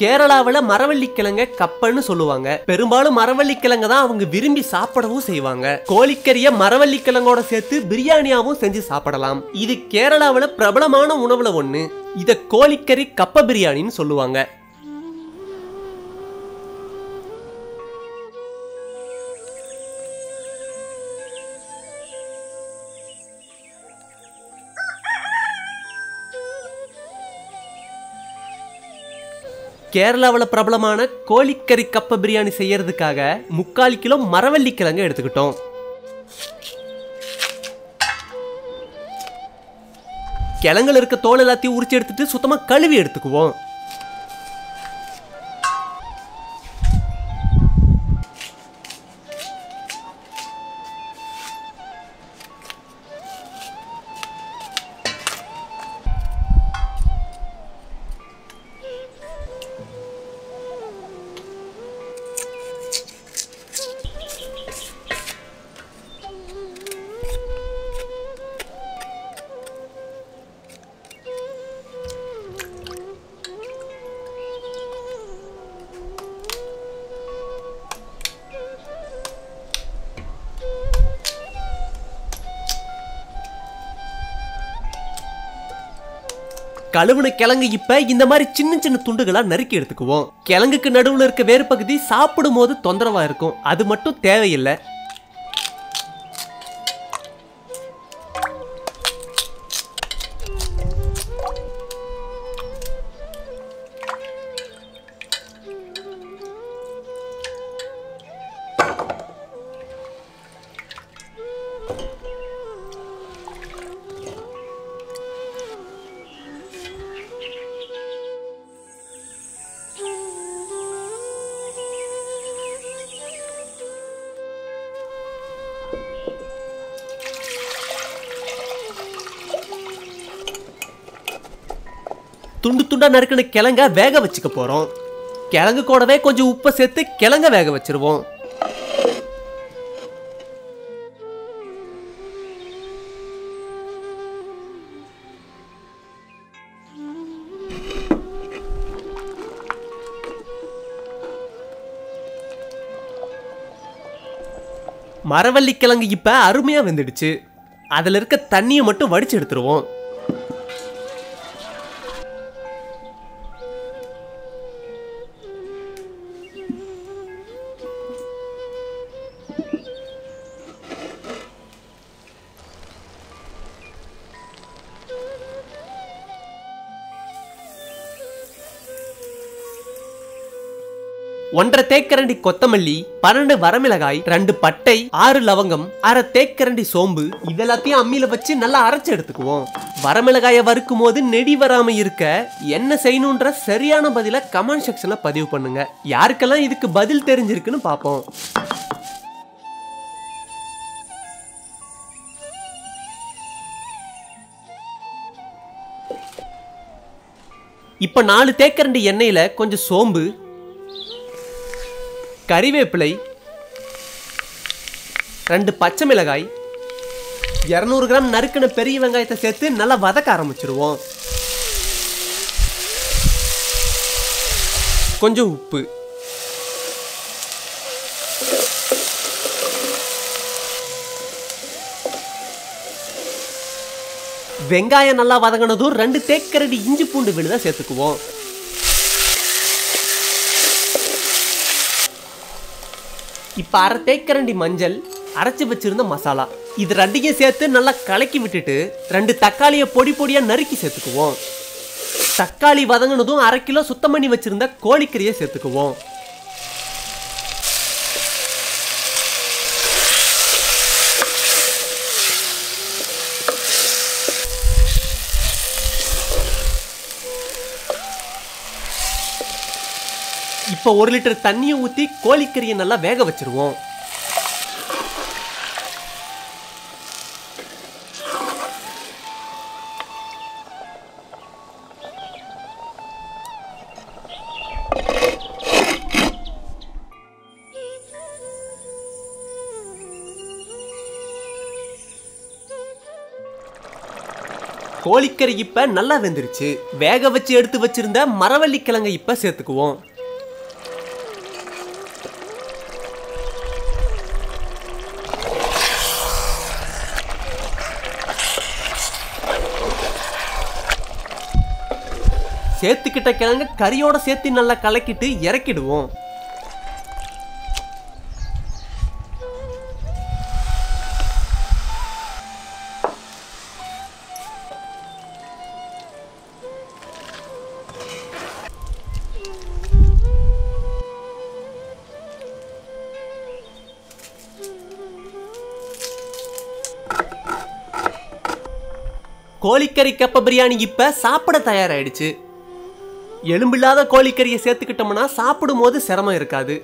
கேரளாவுல மரவள்ளிக்கிழங்க கப்பன்னு சொல்லுவாங்க. பெரும்பாலும் மரவள்ளிக்கிழங்க தான் அவங்க விரும்பி சாப்பிடவும் செய்வாங்க. கோழிக்கறிய மரவள்ளிக்கிழங்கோட சேர்த்து பிரியாணியாவும் செஞ்சு சாப்பிடலாம். இது கேரளாவுல பிரபலமான உணவுல ஒண்ணு. இத கோழிக்கறி கப்ப பிரியாணின்னு சொல்லுவாங்க. கேரளாவுல பிரபலமான கோழிக்கறி கப்ப பிரியாணி செய்யறதுக்காக 3/4 கிலோ மரவள்ளிக்கிழங்கு எடுத்துக்கிட்டோம். கிழங்குல இருக்க தோல் எல்லாத்தையும் உரிச்சு எடுத்துட்டு சுத்தமா கழுவி எடுத்துக்குவோம். கழுவுன கிழங்கு இப்ப இந்த மாதிரி சின்ன சின்ன துண்டுகளா நறுக்கி எடுத்துக்குவோம். கிழங்குக்கு நடுவுல இருக்க வேறு பகுதி சாப்பிடும் போது தொந்தரவா இருக்கும். அது மட்டும் தேவையில்லை. துண்டு துண்டா நறுக்கின கிழங்க வேக வச்சுக்க போறோம். கிழங்கு கூடவே கொஞ்சம் உப்பை சேர்த்து கிழங்க வேக வச்சிருவோம். மரவள்ளிக்கிழங்கு இப்ப அருமையா வெந்துடுச்சு. அதுல இருக்க தண்ணியை மட்டும் வடிச்சு எடுத்துருவோம். ஒன்றரை தேக்கரண்டி கொத்தமல்லி, 12 வரமிளகாய், 2 பட்டை, 6 லவங்கம், அரை தேக்கரண்டி சோம்பு இதெல்லாத்தையும் அம்மியில வச்சு நல்லா அரைச்சு எடுத்துக்குவோம். வரமிளகாயை வறுக்கும் போது நெடி வராம இருக்க என்ன செய்யணும்ன்ற சரியான பதில கமெண்ட் செக்ஷன்ல பதிவு பண்ணுங்க. யாருக்கெல்லாம் இதுக்கு பதில் தெரிஞ்சிருக்குன்னு பாப்போம். இப்ப 4 தேக்கரண்டி எண்ணெயில கொஞ்சம் சோம்பு, கறிவேப்பிலை, 2 பச்சை மிளகாய், 200 கிராம் நறுக்கின பெரிய வெங்காயத்தை சேர்த்து நல்லா வதக்க ஆரம்பிச்சிருவோம். கொஞ்சம் உப்பு, வெங்காயம் நல்லா வதங்கினதும் 2 தேக்கரண்டி இஞ்சி பூண்டு விழுத சேர்த்துக்குவோம். இப்ப அரை தேக்கரண்டி மஞ்சள், அரைச்சு வச்சிருந்த மசாலா இது ரெண்டையும் சேர்த்து நல்லா கலக்கி விட்டுட்டு 2 தக்காளியை பொடி பொடியா நறுக்கி சேர்த்துக்குவோம். தக்காளி வதங்கினதும் 1/2 கிலோ சுத்தம் பண்ணி வச்சிருந்த கோழிக்கறியை சேர்த்துக்குவோம். இப்ப 1 லிட்டர் தண்ணியை ஊத்தி கோழிக்கறியை நல்லா வேக வச்சிருவோம். கோழிக்கறி இப்ப நல்லா வெந்துருச்சு. வேக வச்சு எடுத்து வச்சிருந்த மரவள்ளி கிழங்கை இப்ப சேர்த்துக்குவோம். சேர்த்துக்கிட்ட கிழங்க கறியோட சேர்த்து நல்லா கலக்கிட்டு இறக்கிடுவோம். கோழிக்கறி கப்ப பிரியாணி இப்ப சாப்பிட தயாராயிடுச்சு. எலும்பில்லாத கோழிக்கறியை சேர்த்துக்கிட்டோம்னா சாப்பிடும் போது சிரமம் இருக்காது.